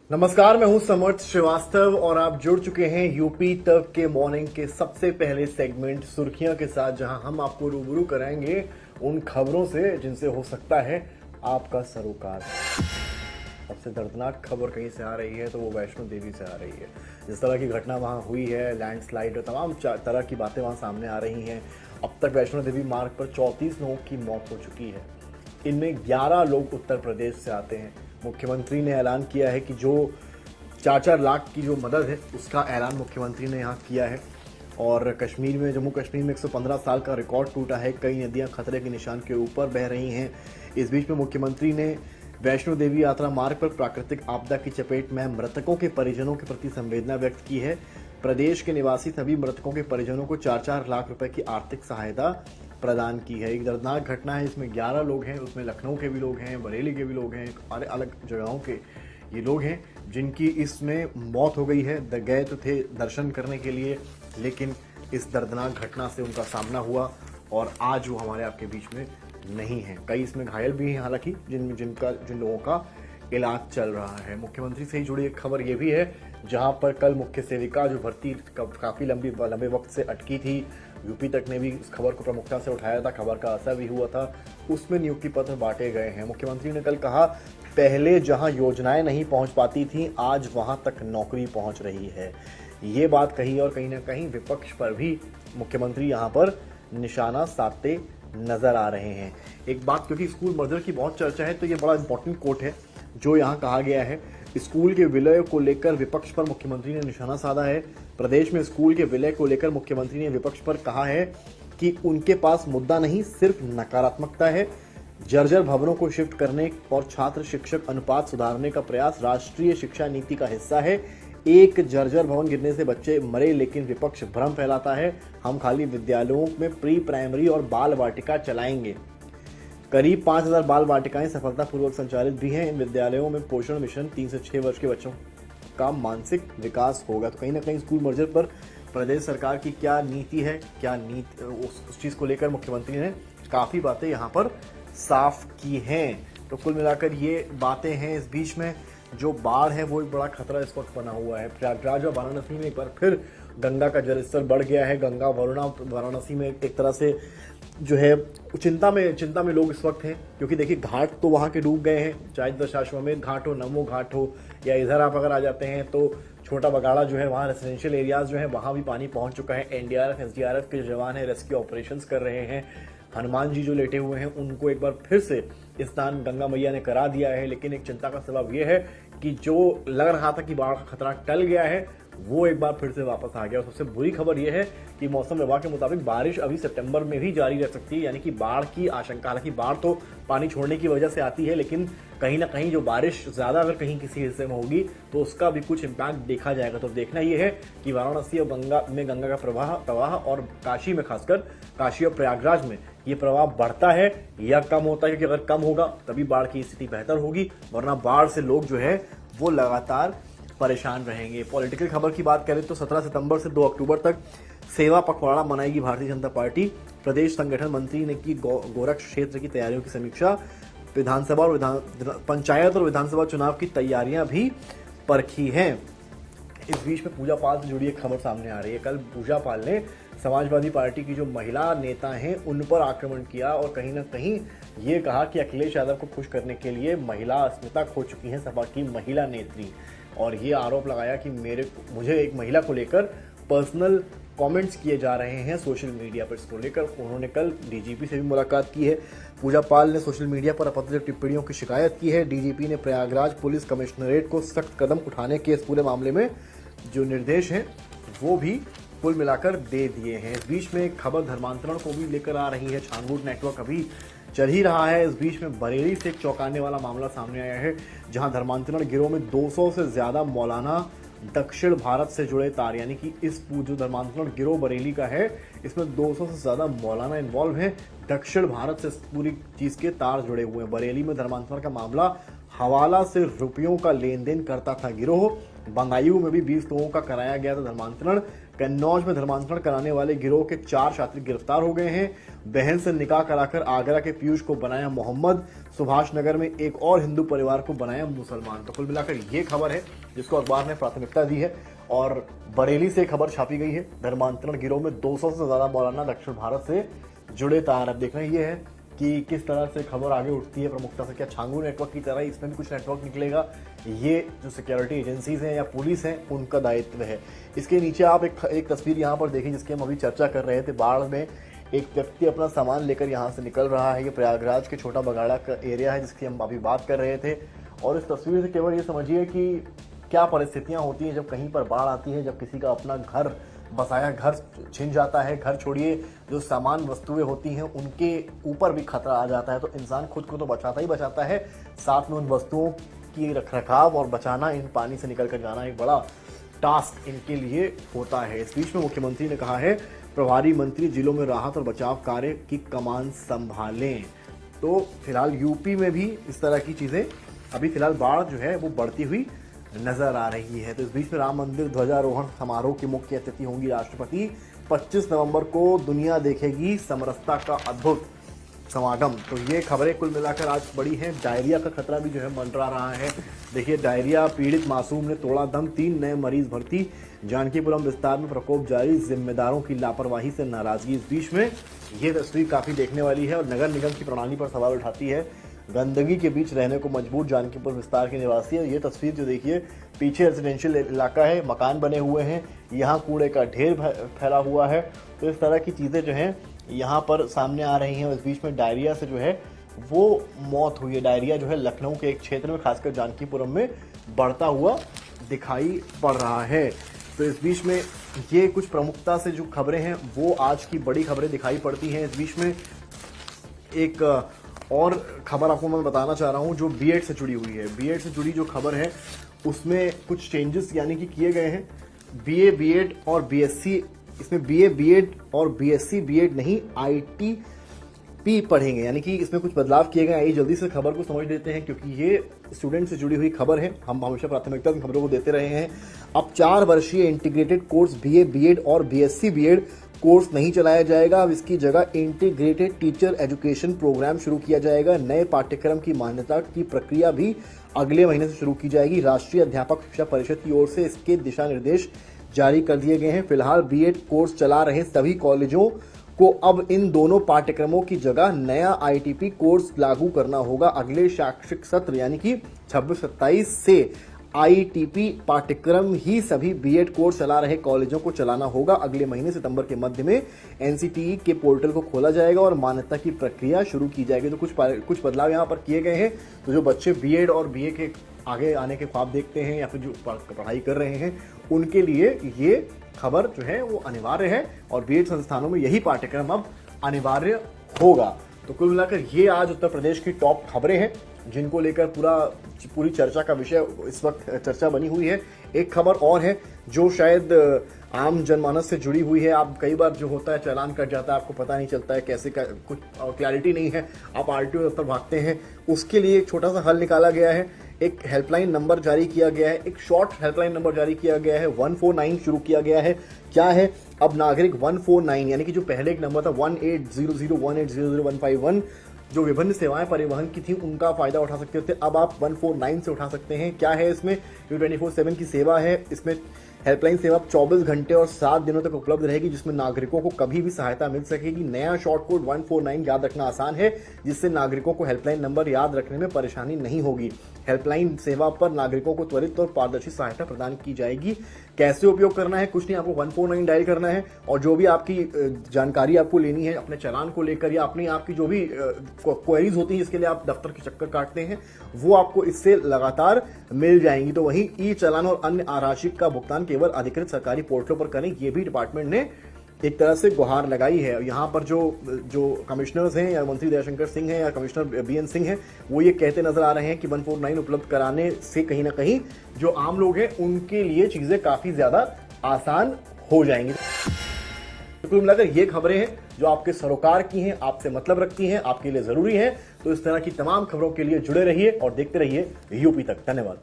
नमस्कार, मैं हूं समर्थ श्रीवास्तव और आप जुड़ चुके हैं यूपी तक के मॉर्निंग के सबसे पहले सेगमेंट सुर्खियां के साथ, जहां हम आपको रूबरू कराएंगे उन खबरों से जिनसे हो सकता है आपका सरोकार। सबसे दर्दनाक खबर कहीं से आ रही है तो वो वैष्णो देवी से आ रही है। जिस तरह की घटना वहां हुई है, लैंडस्लाइड और तमाम तरह की बातें वहां सामने आ रही हैं। अब तक वैष्णो देवी मार्ग पर 34 लोगों की मौत हो चुकी है। इनमें 11 लोग उत्तर प्रदेश से आते हैं। मुख्यमंत्री ने ऐलान किया है कि जो 4-4 लाख की जो मदद है उसका ऐलान मुख्यमंत्री ने यहाँ किया है। और कश्मीर में, जम्मू कश्मीर में 115 साल का रिकॉर्ड टूटा है। कई नदियां खतरे के निशान के ऊपर बह रही हैं। इस बीच में मुख्यमंत्री ने वैष्णो देवी यात्रा मार्ग पर प्राकृतिक आपदा की चपेट में मृतकों के परिजनों के प्रति संवेदना व्यक्त की है। प्रदेश के निवासी सभी मृतकों के परिजनों को 4-4 लाख रुपए की आर्थिक सहायता प्रदान की है। एक दर्दनाक घटना है, इसमें 11 लोग हैं, उसमें लखनऊ के भी लोग हैं, बरेली के भी लोग हैं, अलग अलग जगहों के ये लोग हैं जिनकी इसमें मौत हो गई है। गए तो थे दर्शन करने के लिए, लेकिन इस दर्दनाक घटना से उनका सामना हुआ और आज वो हमारे आपके बीच में नहीं है। कई इसमें घायल भी हैं, हालांकि जिन लोगों का इलाज चल रहा है। मुख्यमंत्री से ही जुड़ी एक खबर ये भी है, जहां पर कल मुख्य सेविका जो भर्ती काफी लंबे वक्त से अटकी थी, यूपी तक ने भी इस खबर को प्रमुखता से उठाया था, खबर का असर भी हुआ था, उसमें नियुक्ति पत्र बांटे गए हैं। मुख्यमंत्री ने कल कहा, पहले जहां योजनाएं नहीं पहुंच पाती थी, आज वहां तक नौकरी पहुंच रही है। ये बात कही और कहीं ना कहीं विपक्ष पर भी मुख्यमंत्री यहां पर निशाना साधते नजर आ रहे हैं। एक बात, क्योंकि स्कूल मर्जर की बहुत चर्चा है, तो ये बड़ा इंपॉर्टेंट कोट है जो यहाँ कहा गया है। स्कूल के विलय को लेकर विपक्ष पर मुख्यमंत्री ने निशाना साधा है। प्रदेश में स्कूल के विलय को लेकर मुख्यमंत्री ने विपक्ष पर कहा है कि उनके पास मुद्दा नहीं, सिर्फ नकारात्मकता है। जर्जर भवनों को शिफ्ट करने और छात्र शिक्षक अनुपात सुधारने का प्रयास राष्ट्रीय शिक्षा नीति का हिस्सा है। एक जर्जर भवन गिरने से बच्चे मरे, लेकिन विपक्ष भ्रम फैलाता है। हम खाली विद्यालयों में प्री प्राइमरी और बाल वाटिका चलाएंगे। करीब 5000 बाल वाटिकाएं सफलतापूर्वक संचालित भी हैं। इन विद्यालयों में पोषण मिशन, 3 से 6 वर्ष के बच्चों का मानसिक विकास होगा। तो कहीं ना कहीं स्कूल मर्जर पर प्रदेश सरकार की क्या नीति है, उस चीज को लेकर मुख्यमंत्री ने काफी बातें यहाँ पर साफ की हैं। तो कुल मिलाकर ये बातें हैं। इस बीच में जो बाढ़ है वो एक बड़ा खतरा इस वक्त बना हुआ है। प्रयागराज और वाराणसी में एक बार फिर गंगा का जलस्तर बढ़ गया है। गंगा वरुणा वाराणसी में एक तरह से जो है चिंता में लोग इस वक्त हैं, क्योंकि देखिए घाट तो वहां के डूब गए हैं, चाहे दशाश्वमेध घाट हो, नमो घाट हो, या इधर आप अगर आ जाते हैं तो छोटा बगाड़ा जो है, वहाँ रेसिडेंशियल एरियाज जो है वहाँ भी पानी पहुंच चुका है। एनडीआरएफ एसडीआरएफ के जो जवान है रेस्क्यू ऑपरेशंस कर रहे हैं। हनुमान जी जो लेटे हुए हैं उनको एक बार फिर से स्नान गंगा मैया ने करा दिया है। लेकिन एक चिंता का सबब यह है कि जो लग रहा था कि बाढ़ का खतरा टल गया है, वो एक बार फिर से वापस आ गया। और सबसे बुरी खबर यह है कि मौसम विभाग के मुताबिक बारिश अभी सितंबर में भी जारी रह सकती है, यानी कि बाढ़ की आशंका। हालांकि बाढ़ तो पानी छोड़ने की वजह से आती है, लेकिन कहीं ना कहीं जो बारिश ज्यादा अगर कहीं किसी हिस्से में होगी तो उसका भी कुछ इम्पैक्ट देखा जाएगा। तो देखना यह है कि वाराणसी और गंगा का प्रवाह और काशी में, खासकर काशी और प्रयागराज में ये प्रवाह बढ़ता है या कम होता है, क्योंकि अगर कम होगा तभी बाढ़ की स्थिति बेहतर होगी, वरना बाढ़ से लोग जो है वो लगातार परेशान रहेंगे। पॉलिटिकल खबर की बात करें तो 17 सितंबर से 2 अक्टूबर तक सेवा पखवाड़ा मनाएगी भारतीय जनता पार्टी। प्रदेश संगठन मंत्री ने की गोरक्ष क्षेत्र की तैयारियों की समीक्षा। विधानसभा और पंचायत और विधानसभा चुनाव की तैयारियां भी परखी हैं। इस बीच में पूजा पाल से जुड़ी एक खबर सामने आ रही है। कल पूजा पाल ने समाजवादी पार्टी की जो महिला नेता हैं उन पर आक्रमण किया और कहीं ना कहीं ये कहा कि अखिलेश यादव को खुश करने के लिए महिला अस्मिता खो चुकी हैं सपा की महिला नेत्री। और ये आरोप लगाया कि मुझे एक महिला को लेकर पर्सनल कमेंट्स किए जा रहे हैं सोशल मीडिया पर। इसको लेकर उन्होंने कल डीजीपी से भी मुलाकात की है। पूजा पाल ने सोशल मीडिया पर अपराधिक टिप्पणियों की शिकायत की है। डीजीपी ने प्रयागराज पुलिस कमिश्नरेट को सख्त कदम उठाने के इस पूरे मामले में जो निर्देश हैं वो भी कुल मिलाकर दे दिए हैं। इस बीच में एक खबर धर्मांतरण को भी लेकर आ रही है। छानगूट नेटवर्क अभी चल ही रहा है। इस बीच में बरेली से एक चौंकाने वाला मामला सामने आया है, जहां धर्मांतरण गिरोह में 200 से ज्यादा मौलाना दक्षिण भारत से जुड़े तार, यानी कि इस जो धर्मांतरण गिरोह बरेली का है इसमें 200 से ज्यादा मौलाना इन्वॉल्व हैं। दक्षिण भारत से पूरी चीज के तार जुड़े हुए हैं। बरेली में धर्मांतरण का मामला, हवाला से रुपयों का लेन देन करता था गिरोह। बंगायू में भी 20 लोगों का कराया गया था धर्मांतरण। कन्नौज में धर्मांतरण कराने वाले गिरोह के 4 छात्र गिरफ्तार हो गए हैं। बहन से निकाह कराकर आगरा के पीयूष को बनाया मोहम्मद। सुभाष नगर में एक और हिंदू परिवार को बनाया मुसलमान। तो कुल मिलाकर ये खबर है जिसको अखबार ने प्राथमिकता दी है। और बरेली से खबर छापी गई है, धर्मांतरण गिरोह में 200 से ज्यादा मौलाना दक्षिण भारत से जुड़े तार। अब देखना ये है कि किस तरह से खबर आगे उठती है प्रमुखता से। क्या छांगू नेटवर्क की तरह इसमें भी कुछ नेटवर्क निकलेगा? ये जो सिक्योरिटी एजेंसीज हैं या पुलिस है उनका दायित्व है। इसके नीचे आप एक तस्वीर यहाँ पर देखें जिसकी हम अभी चर्चा कर रहे थे। बाढ़ में एक व्यक्ति अपना सामान लेकर यहाँ से निकल रहा है। ये प्रयागराज के छोटा बगाड़ा का एरिया है जिसकी हम अभी बात कर रहे थे। और इस तस्वीर से केवल ये समझिए कि क्या परिस्थितियां होती हैं जब कहीं पर बाढ़ आती है, जब किसी का अपना घर बसाया घर छिन जाता है। घर छोड़िए, जो सामान वस्तुएं होती हैं उनके ऊपर भी खतरा आ जाता है। तो इंसान खुद को तो बचाता ही बचाता है, साथ में उन वस्तुओं की रखरखाव और बचाना, इन पानी से निकल कर जाना एक बड़ा टास्क इनके लिए होता है। इस बीच में मुख्यमंत्री ने कहा है प्रभारी मंत्री जिलों में राहत और बचाव कार्य की कमान संभालें। तो फिलहाल यूपी में भी इस तरह की चीजें अभी फिलहाल बाढ़ जो है वो बढ़ती हुई नजर आ रही है। तो इस बीच में राम मंदिर ध्वजारोहण समारोह की मुख्य अतिथि होंगी राष्ट्रपति। 25 नवंबर को दुनिया देखेगी समरसता का अद्भुत समागम। तो ये खबरें कुल मिलाकर आज बड़ी हैं। डायरिया का खतरा भी जो है मंडरा रहा है। देखिए, डायरिया पीड़ित मासूम ने तोड़ा दम, 3 नए मरीज भर्ती। जानकीपुरम विस्तार में प्रकोप जारी, जिम्मेदारों की लापरवाही से नाराजगी। इस बीच में ये तस्वीर काफी देखने वाली है और नगर निगम की प्रणाली पर सवाल उठाती है। गंदगी के बीच रहने को मजबूर जानकीपुर विस्तार के निवासी है। ये तस्वीर जो देखिए, पीछे रेजिडेंशियल इलाका है, मकान बने हुए हैं, यहाँ कूड़े का ढेर फैला हुआ है। तो इस तरह की चीजें जो हैं यहाँ पर सामने आ रही हैं। इस बीच में डायरिया से जो है वो मौत हुई है। डायरिया जो है लखनऊ के एक क्षेत्र में, खासकर जानकीपुरम में बढ़ता हुआ दिखाई पड़ रहा है। तो इस बीच में ये कुछ प्रमुखता से जो खबरें हैं वो आज की बड़ी खबरें दिखाई पड़ती हैं। इस बीच में एक और खबर आपको मैं बताना चाह रहा हूं जो बीएड से जुड़ी हुई है। बीएड से जुड़ी जो खबर है उसमें कुछ चेंजेस यानी कि किए गए हैं। बीए बीएड और बीएससी, इसमें बीए बीएड और बीएससी बीएड नहीं, आईटीपी पढ़ेंगे, यानी कि इसमें कुछ बदलाव किए गए। आइए जल्दी से खबर को समझ लेते हैं क्योंकि ये स्टूडेंट से जुड़ी हुई खबर है। हम हमेशा प्राथमिकता इन खबरों को देते रहे हैं। अब 4 वर्षीय इंटीग्रेटेड कोर्स बीए बीएड और बीएससी बीएड कोर्स नहीं चलाया जाएगा। अब इसकी जगह इंटीग्रेटेड टीचर एजुकेशन प्रोग्राम शुरू किया जाएगा। नए पाठ्यक्रम की मान्यता की प्रक्रिया भी अगले महीने से शुरू की जाएगी। राष्ट्रीय अध्यापक शिक्षा परिषद की ओर से इसके दिशा निर्देश जारी कर दिए गए हैं। फिलहाल बीएड कोर्स चला रहे सभी कॉलेजों को अब इन दोनों पाठ्यक्रमों की जगह नया आईटीपी कोर्स लागू करना होगा। अगले शैक्षिक सत्र यानी कि 26-27 से आईटीपी पाठ्यक्रम ही सभी बीएड कोर्स चला रहे कॉलेजों को चलाना होगा। अगले महीने सितंबर के मध्य में एनसीटीई के पोर्टल को खोला जाएगा और मान्यता की प्रक्रिया शुरू की जाएगी। तो कुछ बदलाव यहाँ पर किए गए हैं। तो जो बच्चे बीएड और बीए के आगे आने के ख्वाब देखते हैं या फिर जो पढ़ाई कर रहे हैं उनके लिए ये खबर जो है वो अनिवार्य है और बीएड संस्थानों में यही पाठ्यक्रम अब अनिवार्य होगा। तो कुल मिलाकर ये आज उत्तर प्रदेश की टॉप खबरें हैं जिनको लेकर पूरी चर्चा का विषय इस वक्त चर्चा बनी हुई है। एक खबर और है जो शायद आम जनमानस से जुड़ी हुई है। आप कई बार जो होता है चालान कट जाता है, आपको पता नहीं चलता है कैसे कुछ क्लैरिटी नहीं है, आप आरटीओ दफ्तर भागते हैं। उसके लिए एक छोटा सा हल निकाला गया है। एक हेल्पलाइन नंबर जारी किया गया है, एक शॉर्ट हेल्पलाइन नंबर जारी किया गया है। 149 शुरू किया गया है। क्या है, अब नागरिक 149 यानी कि जो पहले एक नंबर था 180018000151 जो विभिन्न सेवाएं परिवहन की थी उनका फायदा उठा सकते थे, अब आप 149 से उठा सकते हैं। क्या है इसमें, जो 24/7 की सेवा है, इसमें हेल्पलाइन सेवा 24 घंटे और 7 दिनों तक उपलब्ध रहेगी जिसमें नागरिकों को कभी भी सहायता मिल सकेगी। नया शॉर्ट कोड 149 याद रखना आसान है जिससे नागरिकों को हेल्पलाइन नंबर याद रखने में परेशानी नहीं होगी। हेल्पलाइन सेवा पर नागरिकों को त्वरित और पारदर्शी सहायता प्रदान की जाएगी। कैसे उपयोग करना है, कुछ नहीं, आपको 149 डायल करना है और जो भी आपकी जानकारी आपको लेनी है अपने चालान को लेकर या अपनी आपकी जो भी क्वेरीज होती है जिसके लिए आप दफ्तर के चक्कर काटते हैं वो आपको इससे लगातार मिल जाएंगी। तो वहीं ई चालान और अन्य आराशिक का भुगतान केवल अधिकृत सरकारी पोर्टलों पर करें, ये भी डिपार्टमेंट ने एक तरह से गुहार लगाई है। यहाँ पर जो कमिश्नर्स हैं या मंत्री दयाशंकर सिंह हैं या कमिश्नर बीएन सिंह हैं वो ये कहते नजर आ रहे हैं कि 149 उपलब्ध कराने से कहीं ना कहीं जो आम लोग हैं उनके लिए चीजें काफी ज्यादा आसान हो जाएंगी। कुल मिलाकर ये खबरें हैं जो आपके सरोकार की हैं, आपसे मतलब रखती हैं, आपके लिए जरूरी हैं। तो इस तरह की तमाम खबरों के लिए जुड़े रहिए और देखते रहिए यूपी तक। धन्यवाद।